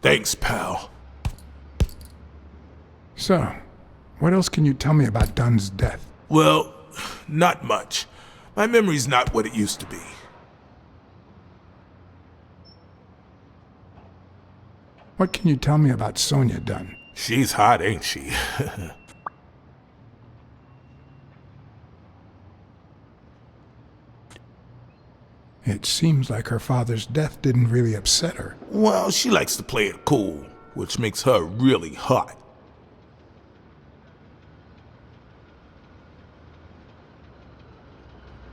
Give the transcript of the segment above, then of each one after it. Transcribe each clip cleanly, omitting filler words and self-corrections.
Thanks, pal. So, what else can you tell me about Dunn's death? Well, not much. My memory's not what it used to be. What can you tell me about Sonia Dunn? She's hot, ain't she? It seems like her father's death didn't really upset her. Well, she likes to play it cool, which makes her really hot.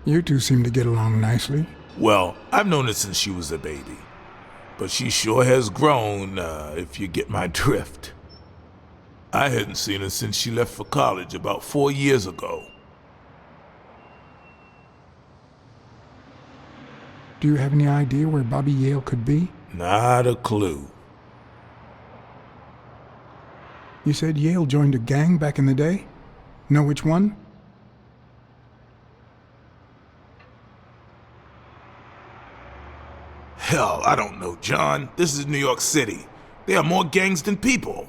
You two seem to get along nicely. Well, I've known her since she was a baby. But she sure has grown, if you get my drift. I hadn't seen her since she left for college about 4 years ago. Do you have any idea where Bobby Yale could be? Not a clue. You said Yale joined a gang back in the day? Know which one? Hell, I don't know, John. This is New York City. There are more gangs than people.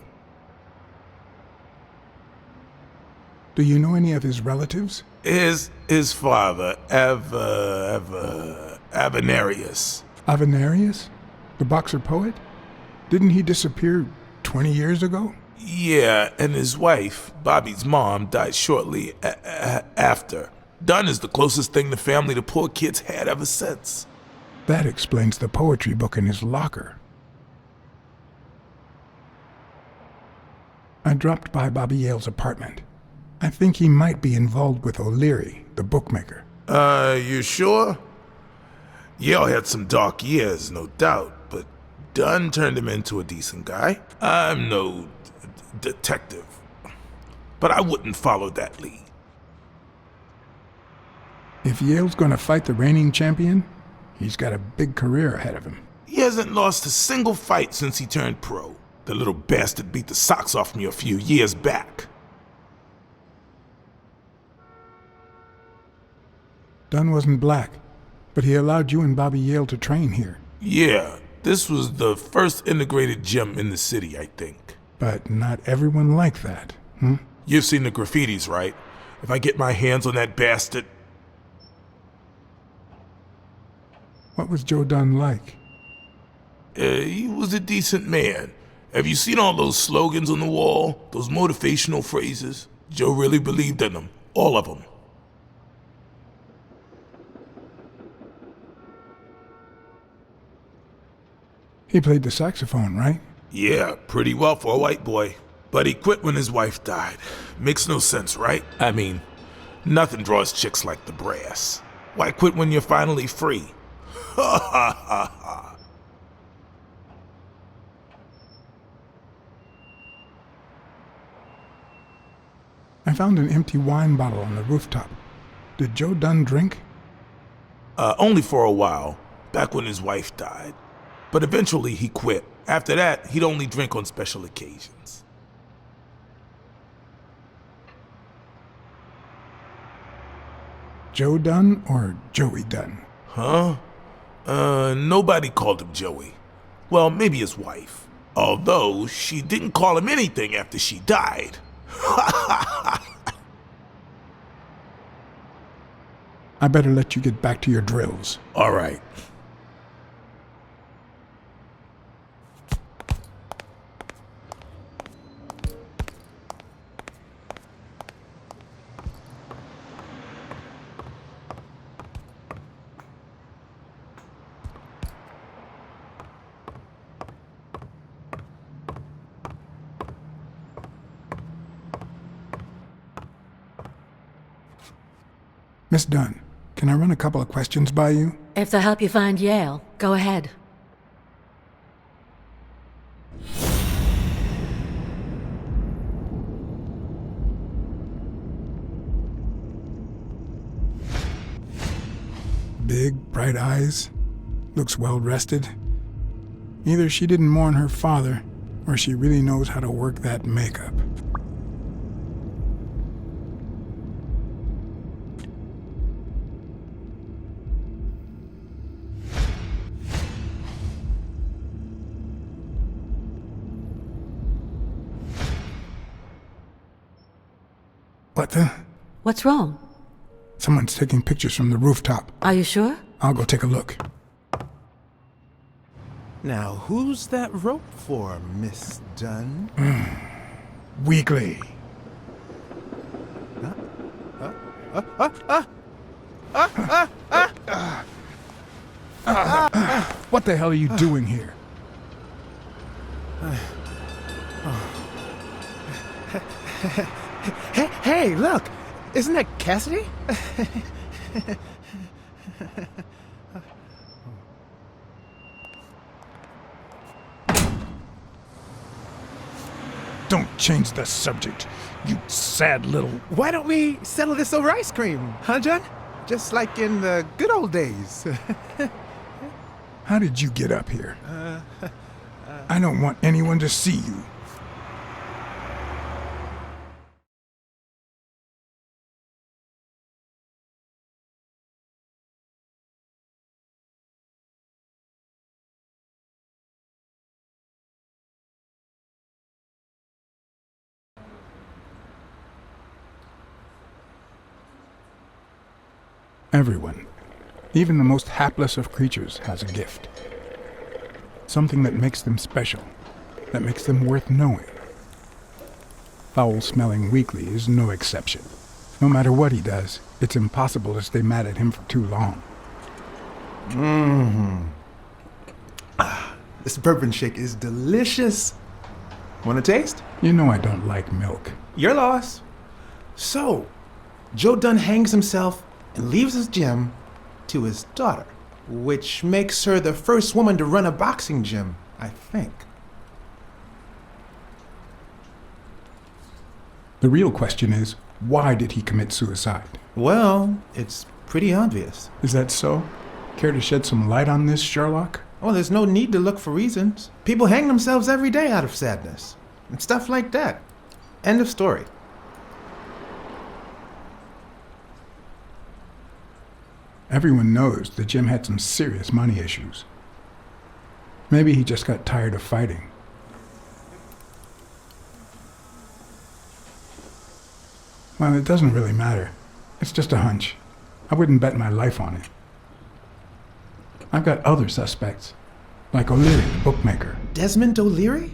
Do you know any of his relatives? His father, Avenarius. Avenarius? The boxer poet? Didn't he disappear 20 years ago? Yeah, and his wife, Bobby's mom, died shortly after. Dunn is the closest thing the family the poor kids had ever since. That explains the poetry book in his locker. I dropped by Bobby Yale's apartment. I think he might be involved with O'Leary, the bookmaker. You sure? Yale had some dark years, no doubt, but Dunn turned him into a decent guy. I'm no detective, but I wouldn't follow that lead. If Yale's gonna fight the reigning champion, he's got a big career ahead of him. He hasn't lost a single fight since he turned pro. The little bastard beat the socks off me a few years back. Dunn wasn't black, but he allowed you and Bobby Yale to train here. Yeah, this was the first integrated gym in the city, I think. But not everyone liked that, hmm? You've seen the graffitis, right? If I get my hands on that bastard... What was Joe Dunn like? He was a decent man. Have you seen all those slogans on the wall? Those motivational phrases? Joe really believed in them. All of them. He played the saxophone, right? Yeah, pretty well for a white boy. But he quit when his wife died. Makes no sense, right? I mean, nothing draws chicks like the brass. Why quit when you're finally free? Ha ha ha ha. I found an empty wine bottle on the rooftop. Did Joe Dunn drink? Only for a while, back when his wife died. But eventually he quit. After that, he'd only drink on special occasions. Joe Dunn or Joey Dunn? Huh? Nobody called him Joey. Well, maybe his wife. Although, she didn't call him anything after she died. I better let you get back to your drills. All right. Miss Dunn, can I run a couple of questions by you? If they'll help you find Yale, go ahead. Big, bright eyes. Looks well rested. Either she didn't mourn her father, or she really knows how to work that makeup. What the? What's wrong? Someone's taking pictures from the rooftop. Are you sure? I'll go take a look. Now, who's that rope for, Miss Dunn? Weekly. What the hell are you doing here? Hey, look! Isn't that Cassidy? Don't change the subject, you sad little... Why don't we settle this over ice cream, huh, John? Just like in the good old days. How did you get up here? I don't want anyone to see you. Everyone, even the most hapless of creatures, has a gift. Something that makes them special, that makes them worth knowing. Foul-smelling Weekly is no exception. No matter what he does, it's impossible to stay mad at him for too long. This bourbon shake is delicious. Want a taste? You know I don't like milk. Your loss. So, Joe Dunn hangs himself and leaves his gym to his daughter, which makes her the first woman to run a boxing gym, I think. The real question is, why did he commit suicide? Well, it's pretty obvious. Is that so? Care to shed some light on this, Sherlock? Well, there's no need to look for reasons. People hang themselves every day out of sadness. And stuff like that. End of story. Everyone knows that Jim had some serious money issues. Maybe he just got tired of fighting. Well, it doesn't really matter. It's just a hunch. I wouldn't bet my life on it. I've got other suspects, like O'Leary, the bookmaker. Desmond O'Leary?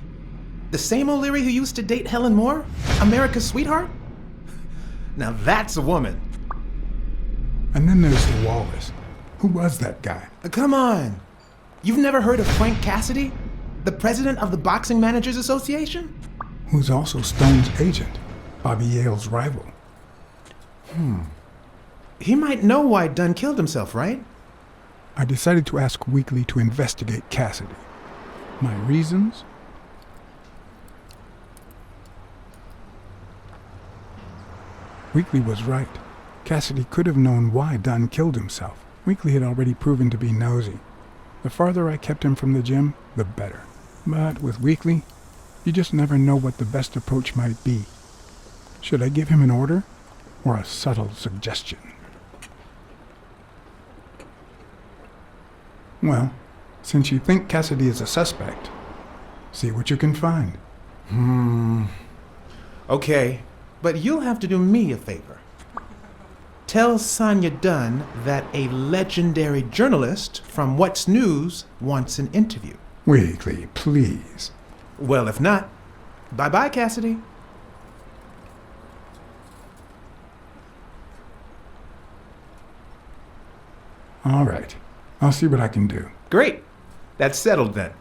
The same O'Leary who used to date Helen Moore? America's sweetheart? Now that's a woman. And then there's the Wallace. Who was that guy? Come on. You've never heard of Frank Cassidy? The president of the Boxing Managers Association? Who's also Stone's agent, Bobby Yale's rival. He might know why Dunn killed himself, right? I decided to ask Weekly to investigate Cassidy. My reasons? Weekly was right. Cassidy could have known why Dunn killed himself. Weekly had already proven to be nosy. The farther I kept him from the gym, the better. But with Weekly, you just never know what the best approach might be. Should I give him an order or a subtle suggestion? Well, since you think Cassidy is a suspect, see what you can find. Okay, but you'll have to do me a favor. Tell Sonia Dunn that a legendary journalist from What's News wants an interview. Weekly, please. Well, if not, bye-bye, Cassidy. All right. I'll see what I can do. Great. That's settled then.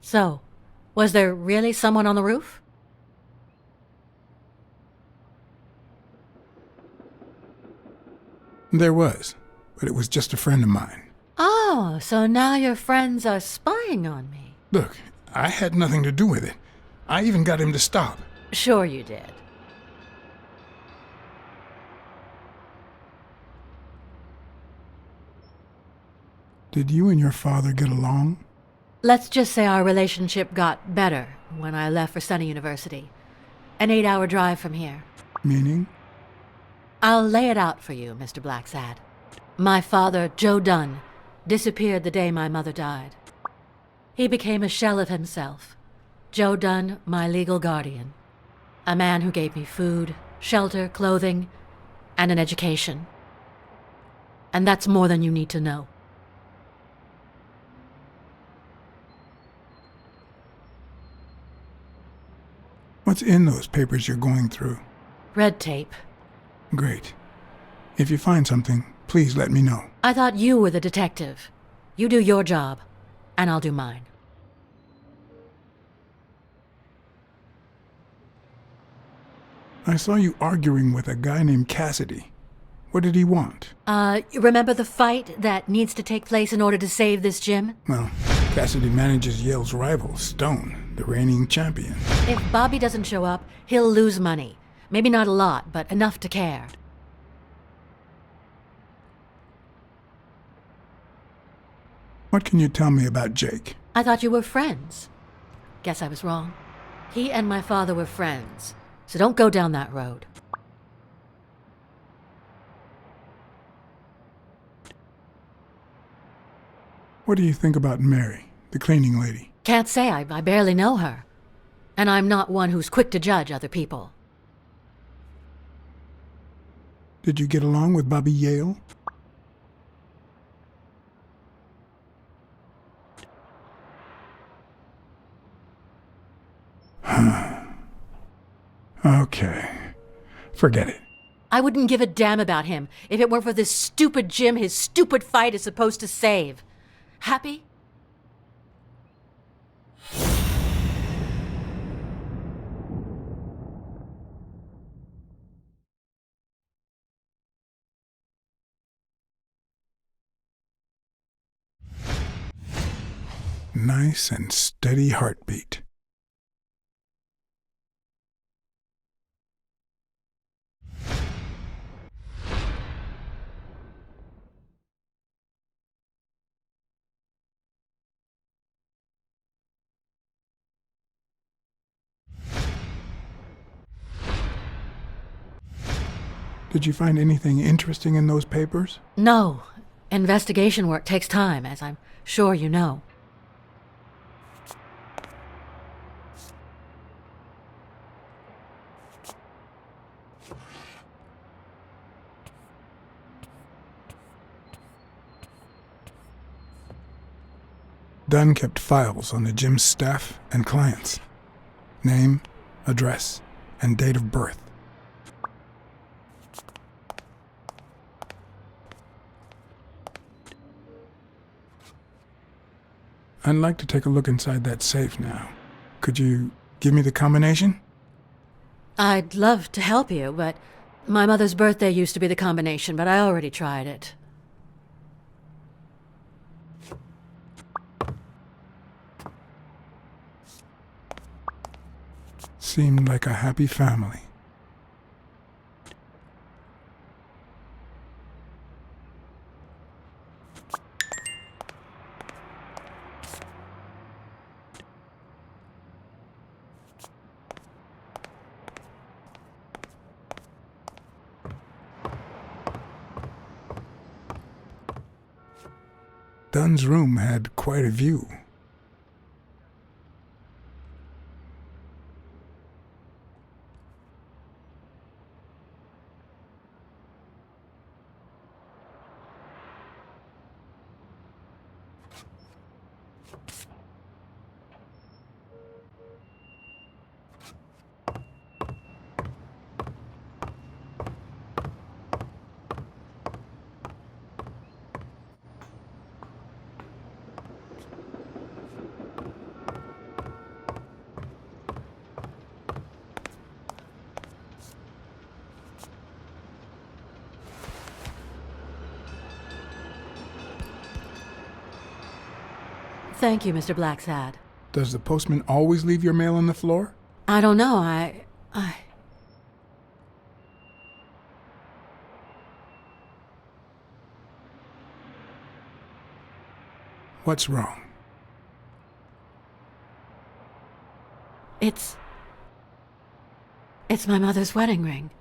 So, was there really someone on the roof? There was, but it was just a friend of mine. Oh, so now your friends are spying on me. Look, I had nothing to do with it. I even got him to stop. Sure you did. Did you and your father get along? Let's just say our relationship got better when I left for Sunny University. An 8-hour drive from here. Meaning? I'll lay it out for you, Mr. Blacksad. My father, Joe Dunn, disappeared the day my mother died. He became a shell of himself. Joe Dunn, my legal guardian. A man who gave me food, shelter, clothing, and an education. And that's more than you need to know. What's in those papers you're going through? Red tape. Great. If you find something, please let me know. I thought you were the detective. You do your job, and I'll do mine. I saw you arguing with a guy named Cassidy. What did he want? Remember the fight that needs to take place in order to save this gym? Well, Cassidy manages Yale's rival, Stone, the reigning champion. If Bobby doesn't show up, he'll lose money. Maybe not a lot, but enough to care. What can you tell me about Jake? I thought you were friends. Guess I was wrong. He and my father were friends, so don't go down that road. What do you think about Mary, the cleaning lady? Can't say. I barely know her. And I'm not one who's quick to judge other people. Did you get along with Bobby Yale? Okay. Forget it. I wouldn't give a damn about him if it weren't for this stupid gym his stupid fight is supposed to save. Happy? Nice and steady heartbeat. Did you find anything interesting in those papers? No. Investigation work takes time, as I'm sure you know. Dunn kept files on the gym's staff and clients. Name, address, and date of birth. I'd like to take a look inside that safe now. Could you give me the combination? I'd love to help you, but my mother's birthday used to be the combination, but I already tried it. Seemed like a happy family. Dunn's room had quite a view. Thank you, Mr. Blacksad. Does the postman always leave your mail on the floor? I don't know, What's wrong? It's my mother's wedding ring.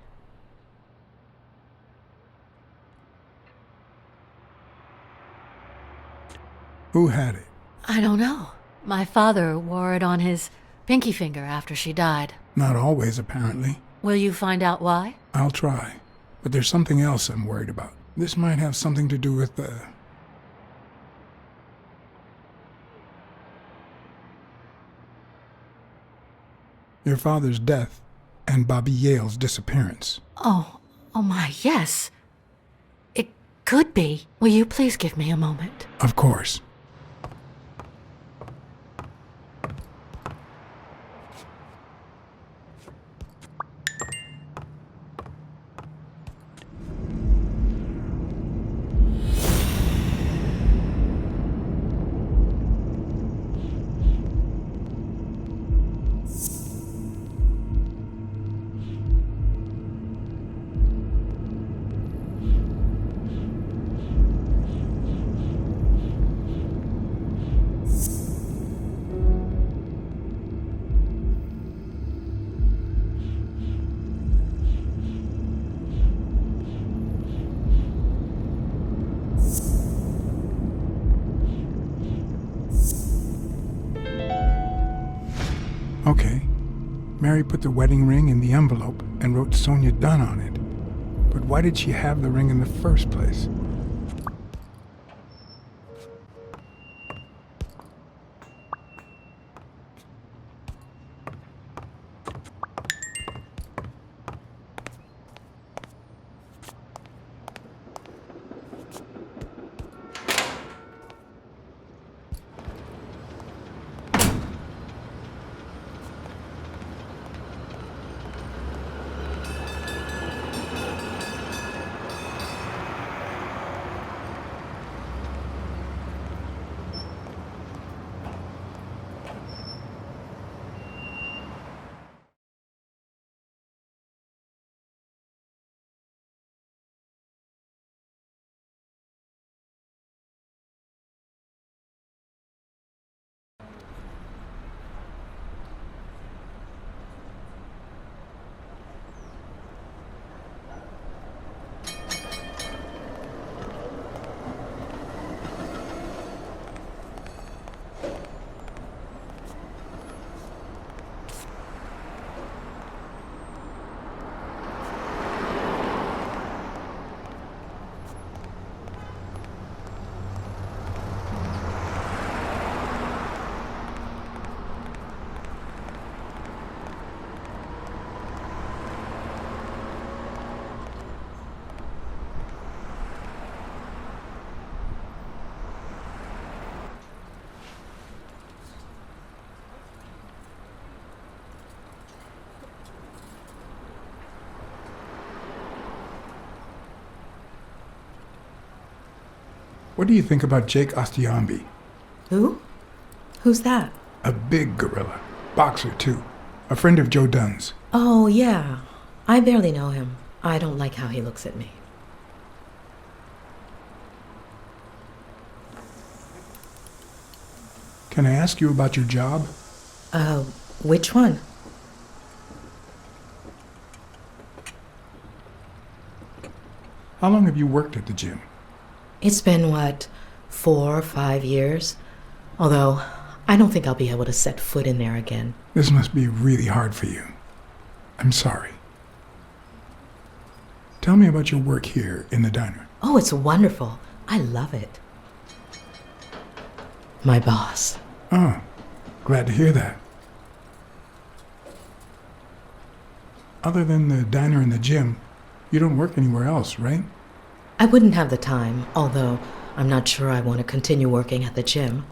Who had it? I don't know. My father wore it on his pinky finger after she died. Not always, apparently. Will you find out why? I'll try. But there's something else I'm worried about. This might have something to do with your father's death and Bobby Yale's disappearance. Oh my, yes. It could be. Will you please give me a moment? Of course. Okay. Mary put the wedding ring in the envelope and wrote Sonia Dunn on it. But why did she have the ring in the first place? What do you think about Jake Ostiambi? Who? Who's that? A big gorilla. Boxer, too. A friend of Joe Dunn's. Oh, yeah. I barely know him. I don't like how he looks at me. Can I ask you about your job? Which one? How long have you worked at the gym? It's been, 4 or 5 years? Although, I don't think I'll be able to set foot in there again. This must be really hard for you. I'm sorry. Tell me about your work here in the diner. Oh, it's wonderful. I love it. My boss. Oh, glad to hear that. Other than the diner and the gym, you don't work anywhere else, right? I wouldn't have the time, although I'm not sure I want to continue working at the gym.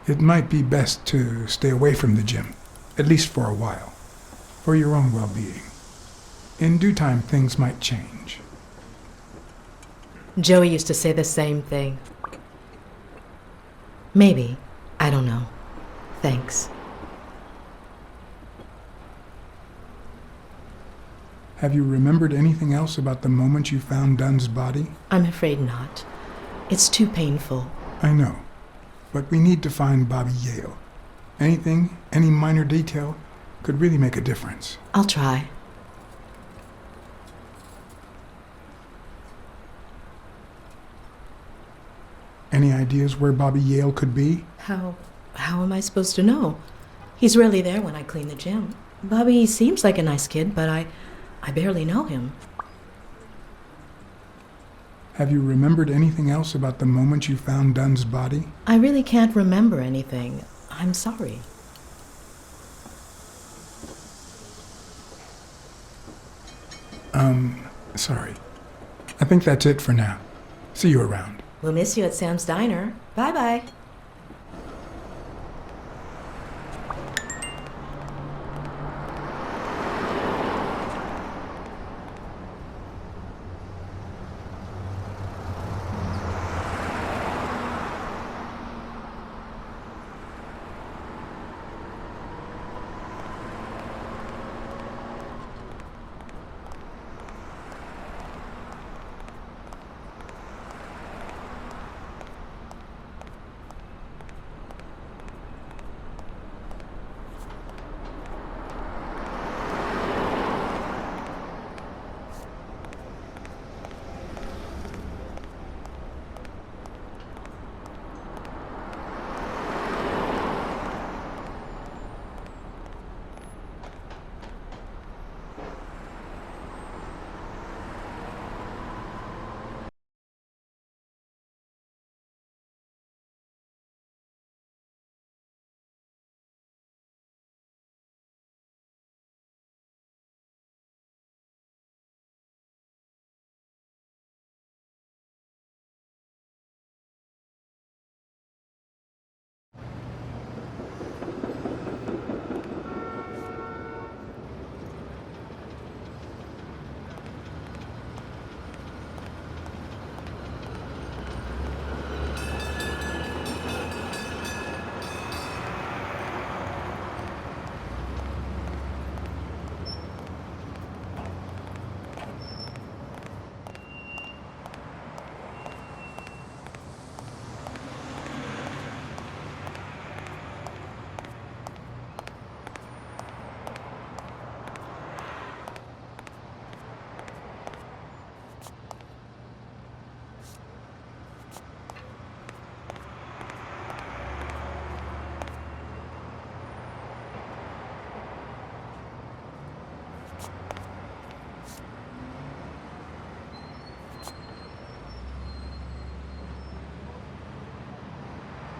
It might be best to stay away from the gym, at least for a while, for your own well-being. In due time, things might change. Joey used to say the same thing. Maybe. I don't know. Thanks. Have you remembered anything else about the moment you found Dunn's body? I'm afraid not. It's too painful. I know, but we need to find Bobby Yale. Anything, any minor detail, could really make a difference. I'll try. Any ideas where Bobby Yale could be? How am I supposed to know? He's rarely there when I clean the gym. Bobby seems like a nice kid, but I barely know him. Have you remembered anything else about the moment you found Dunn's body? I really can't remember anything. I'm sorry. Sorry. I think that's it for now. See you around. We'll miss you at Sam's Diner. Bye-bye.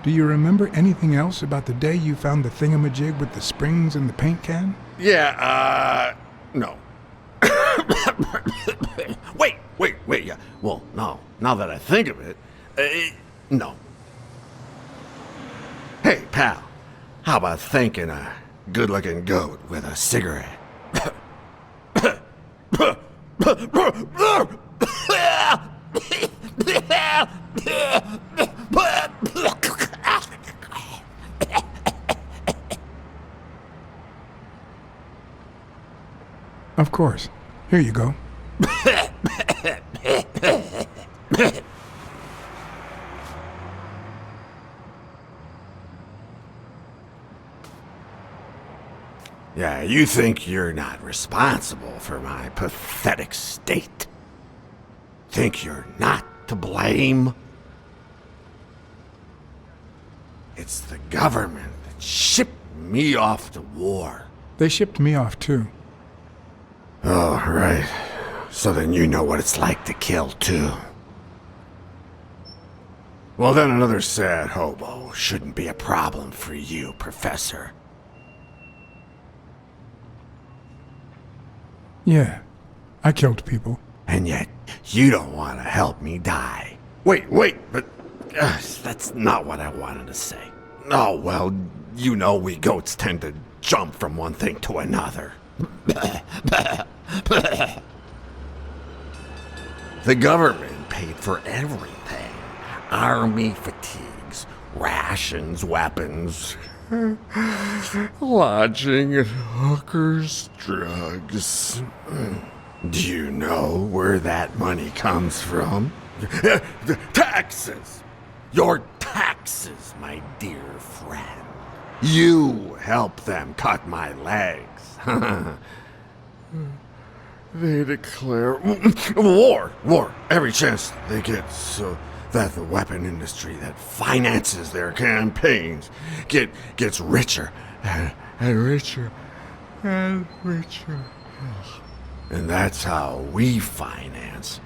Do you remember anything else about the day you found the thingamajig with the springs and the paint can? Yeah, no. Wait, yeah. Well, no. Now that I think of it, no. Hey, pal, how about thanking a good-looking goat with a cigarette? Of course. Here you go. Yeah, you think you're not responsible for my pathetic state? Think you're not to blame? It's the government that shipped me off to war. They shipped me off too. Oh, right. So then you know what it's like to kill, too. Well, then another sad hobo shouldn't be a problem for you, Professor. Yeah, I killed people. And yet, you don't want to help me die. Wait, but that's not what I wanted to say. Oh, well, you know we goats tend to jump from one thing to another. The government paid for everything. Army fatigues, rations, weapons, lodging at hookers, drugs. Do you know where that money comes from? Taxes! Your taxes, my dear friend. You help them cut my legs. They declare war every chance they get, so that the weapon industry that finances their campaigns gets richer and richer and richer. And that's how we finance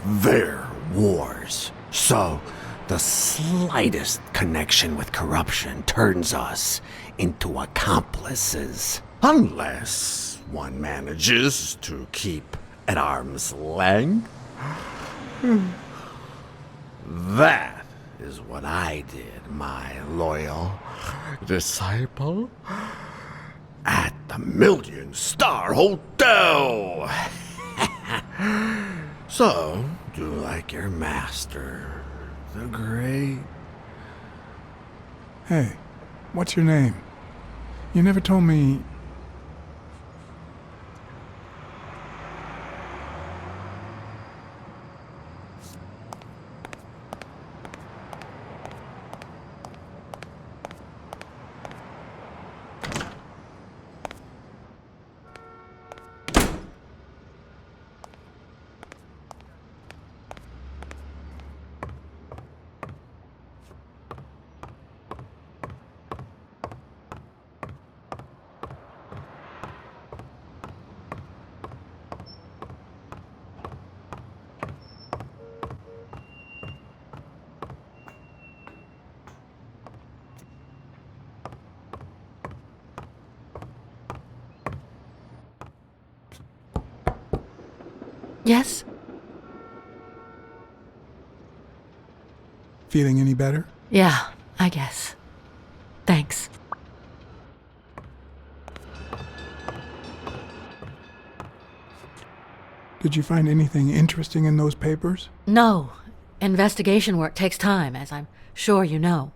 their wars. So the slightest connection with corruption turns us into accomplices. Unless one manages to keep at arm's length. That is what I did, my loyal disciple, at the Million-Star Hotel. So, do like your master, the great. Hey, what's your name? You never told me. Yes? Feeling any better? Yeah, I guess. Thanks. Did you find anything interesting in those papers? No. Investigation work takes time, as I'm sure you know.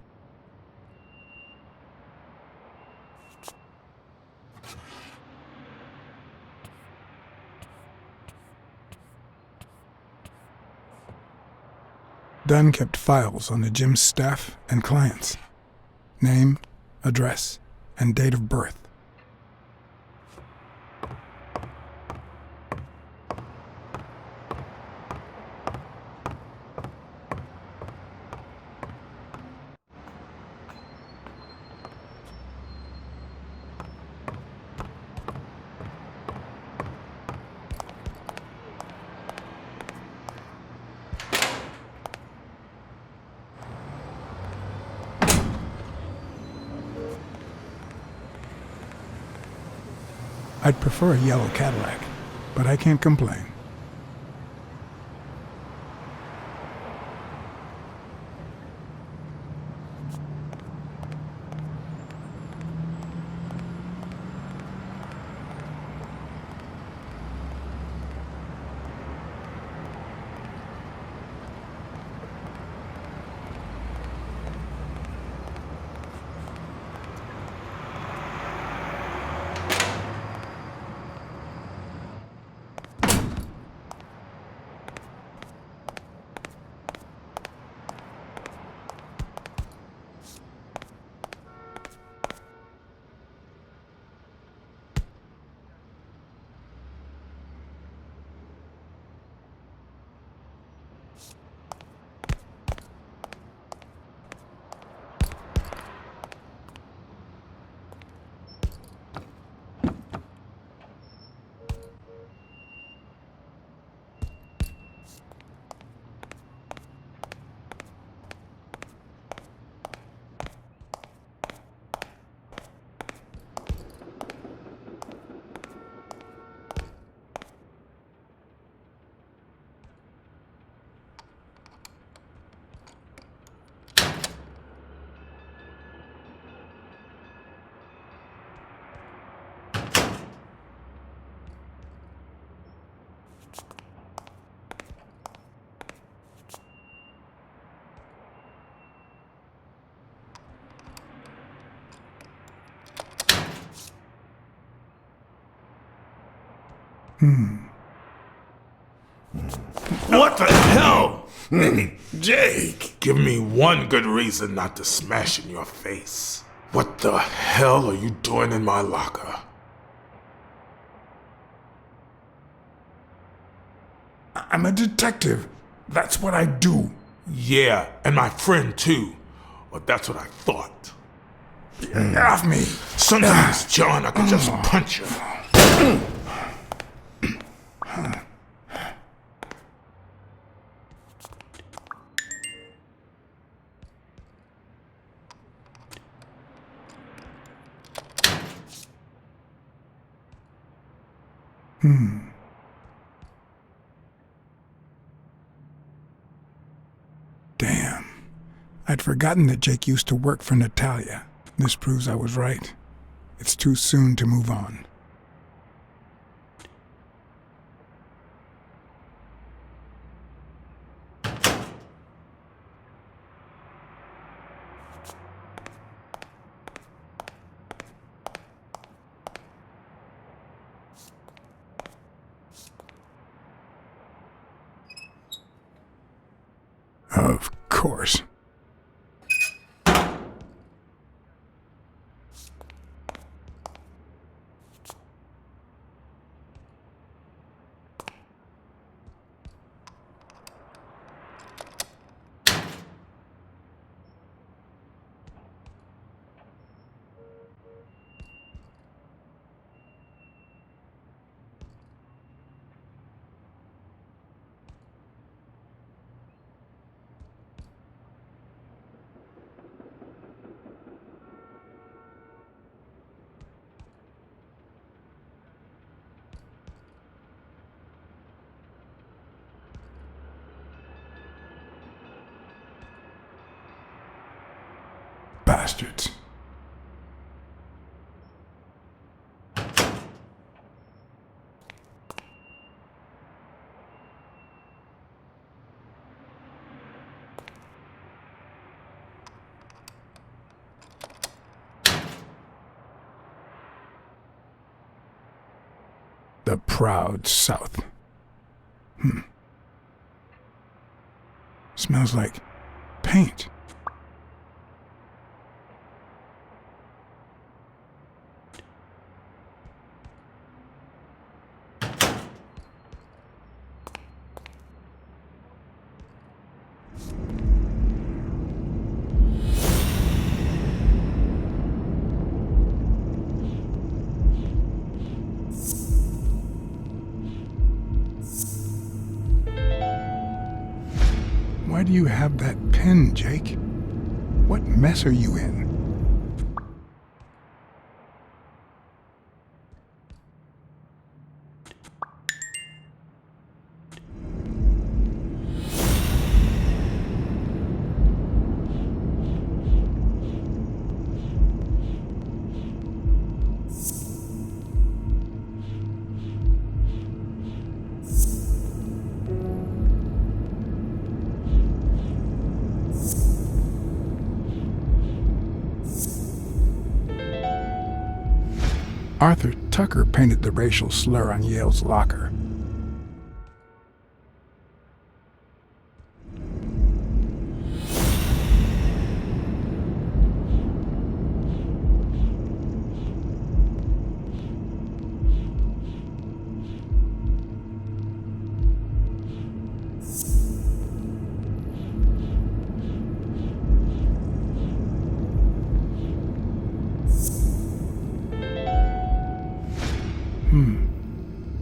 Dunn kept files on the gym's staff and clients. Name, address, and date of birth. I'd prefer a yellow Cadillac, but I can't complain. What the hell? Hey, Jake, give me one good reason not to smash in your face. What the hell are you doing in my locker? I'm a detective. That's what I do. Yeah, and my friend too. Well, that's what I thought. Get off me. Sometimes, John, I could just punch you. Damn. I'd forgotten that Jake used to work for Natalia. This proves I was right. It's too soon to move on. Of course. Bastards. The proud South. Smells like paint. Why do you have that pen, Jake? What mess are you in? Arthur Tucker painted the racial slur on Yale's locker.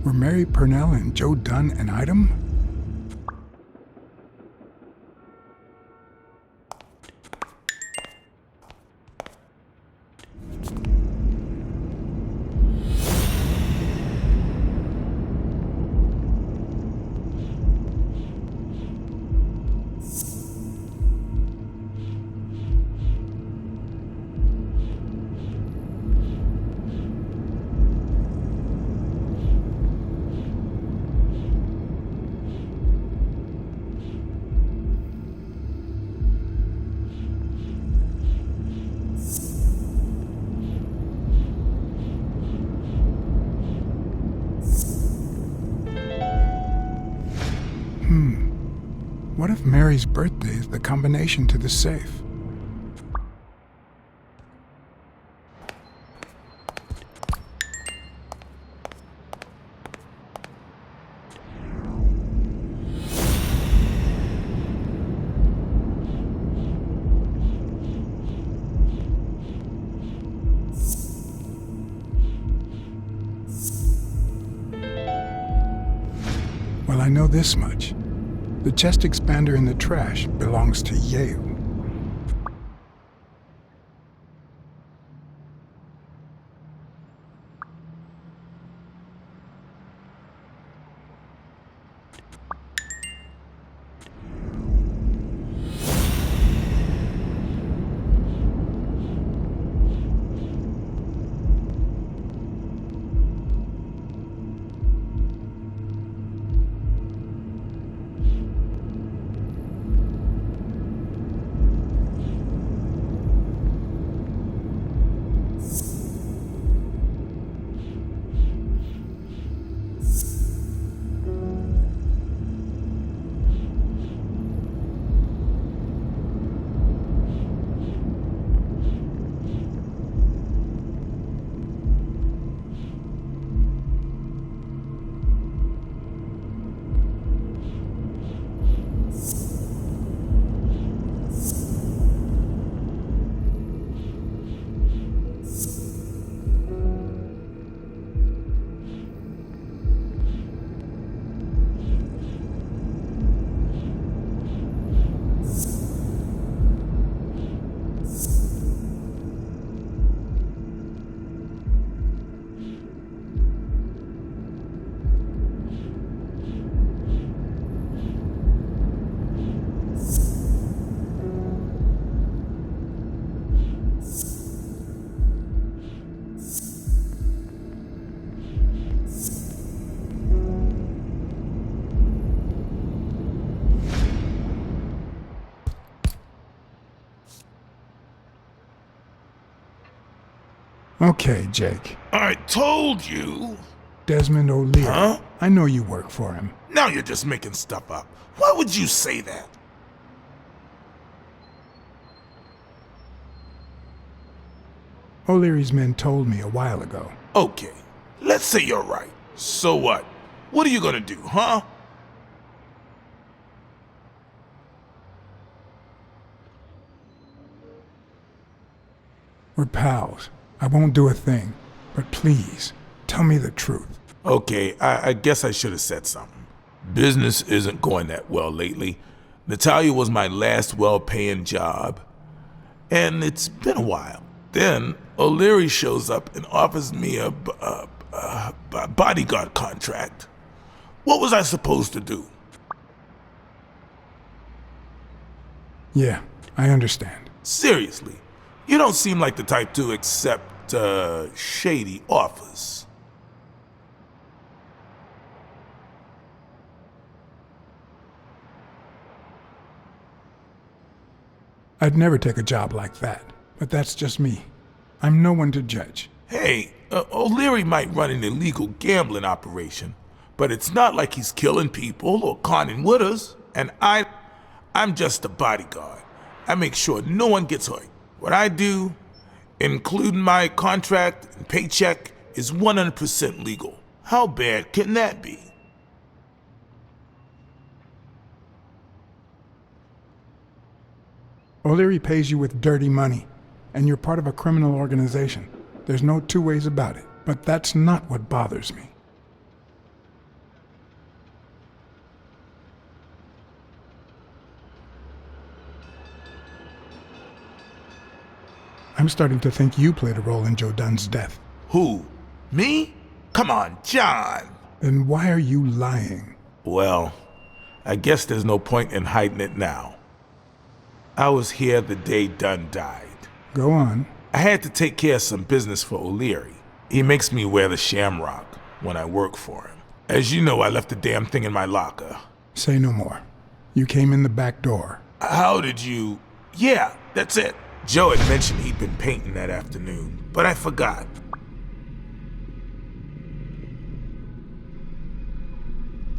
Were Mary Purnell and Joe Dunn an item? What if Mary's birthday is the combination to the safe? Well, I know this much. The chest expander in the trash belongs to Yale. Okay, Jake. I told you. Desmond O'Leary. Huh? I know you work for him. Now you're just making stuff up. Why would you say that? O'Leary's men told me a while ago. Okay, let's say you're right. So what? What are you gonna do, huh? We're pals. I won't do a thing. But please, tell me the truth. Okay, I guess I should have said something. Business isn't going that well lately. Natalia was my last well-paying job, and it's been a while. Then O'Leary shows up and offers me a bodyguard contract. What was I supposed to do? Yeah, I understand. Seriously, you don't seem like the type to accept shady offers. I'd never take a job like that, but that's just me. I'm no one to judge. Hey, O'Leary might run an illegal gambling operation, but it's not like he's killing people or conning widows. And I'm just a bodyguard. I make sure no one gets hurt. What I do, including my contract and paycheck, is 100% legal. How bad can that be? O'Leary pays you with dirty money, and you're part of a criminal organization. There's no two ways about it, but that's not what bothers me. I'm starting to think you played a role in Joe Dunn's death. Who? Me? Come on, John. Then why are you lying? Well, I guess there's no point in hiding it now. I was here the day Dunn died. Go on. I had to take care of some business for O'Leary. He makes me wear the shamrock when I work for him. As you know, I left the damn thing in my locker. Say no more. You came in the back door. How did you... Yeah, that's it. Joe had mentioned he'd been painting that afternoon, but I forgot.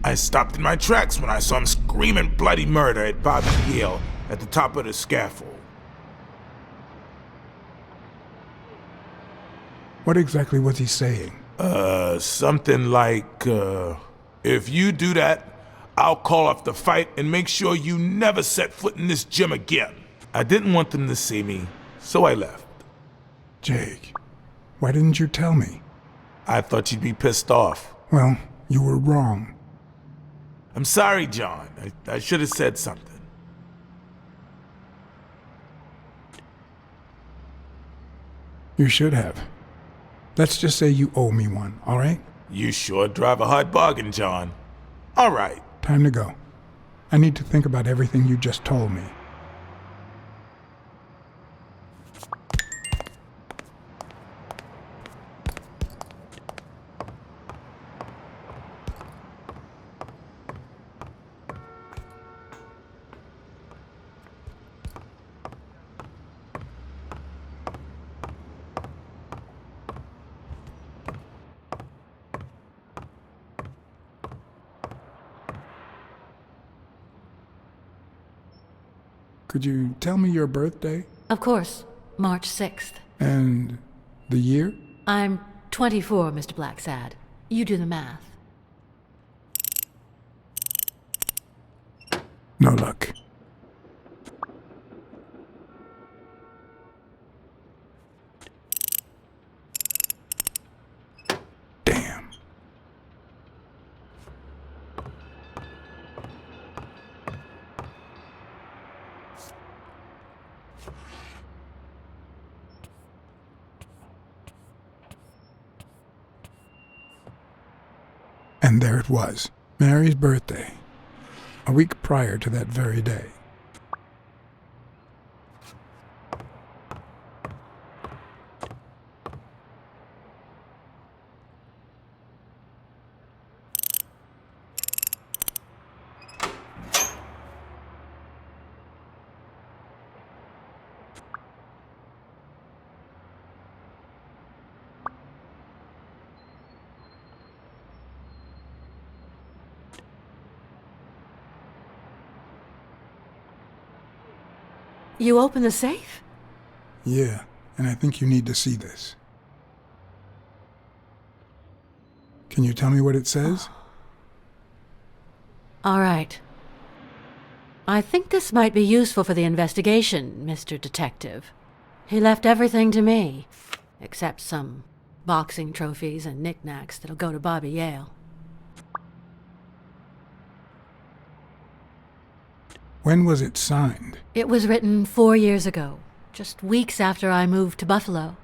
I stopped in my tracks when I saw him screaming bloody murder at Bobby Yale at the top of the scaffold. What exactly was he saying? Something like, if you do that, I'll call off the fight and make sure you never set foot in this gym again. I didn't want them to see me, so I left. Jake, why didn't you tell me? I thought you'd be pissed off. Well, you were wrong. I'm sorry, John. I should have said something. You should have. Let's just say you owe me one, all right? You sure drive a hard bargain, John. All right. Time to go. I need to think about everything you just told me. Could you tell me your birthday? Of course, March 6th. And the year? I'm 24, Mr. Blacksad. You do the math. No luck. Damn. And there it was, Mary's birthday, a week prior to that very day. You open the safe? Yeah, and I think you need to see this. Can you tell me what it says? All right. I think this might be useful for the investigation, Mr. Detective. He left everything to me, except some boxing trophies and knickknacks that'll go to Bobby Yale. When was it signed? It was written 4 years ago, just weeks after I moved to Buffalo.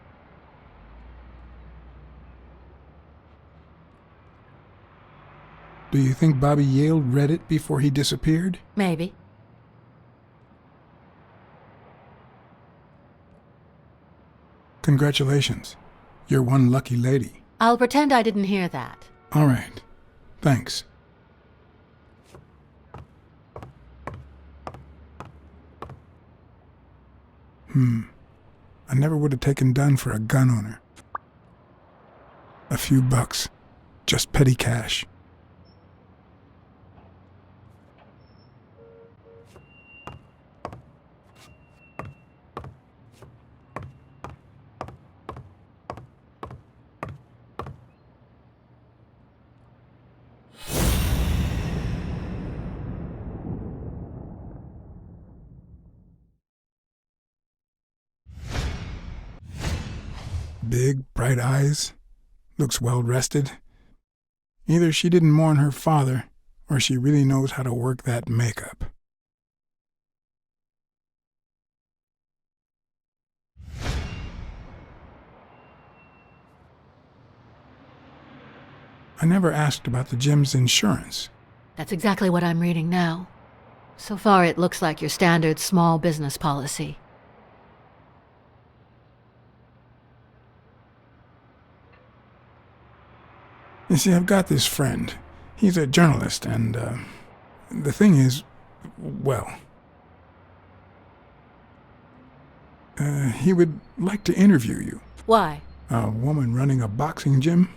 Do you think Bobby Yale read it before he disappeared? Maybe. Congratulations. You're one lucky lady. I'll pretend I didn't hear that. All right. Thanks. I never would have taken Dunn for a gun owner. A few bucks. Just petty cash. Big, bright eyes. Looks well rested. Either she didn't mourn her father, or she really knows how to work that makeup. I never asked about the gym's insurance. That's exactly what I'm reading now. So far, it looks like your standard small business policy. You see, I've got this friend. He's a journalist, and, the thing is, well, he would like to interview you. Why? A woman running a boxing gym?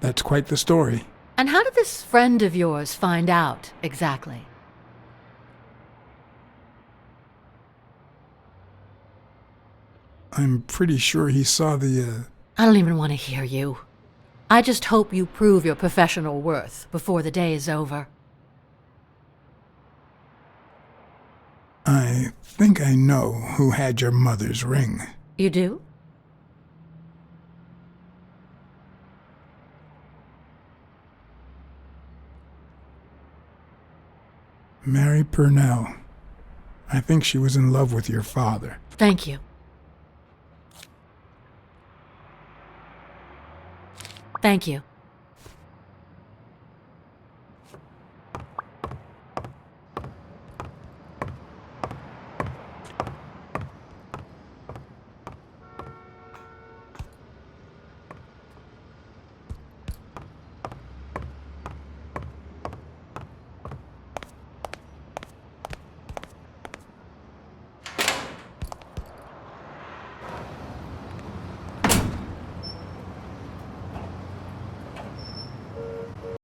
That's quite the story. And how did this friend of yours find out, exactly? I'm pretty sure he saw the, I don't even want to hear you. I just hope you prove your professional worth before the day is over. I think I know who had your mother's ring. You do? Mary Purnell. I think she was in love with your father. Thank you. Thank you.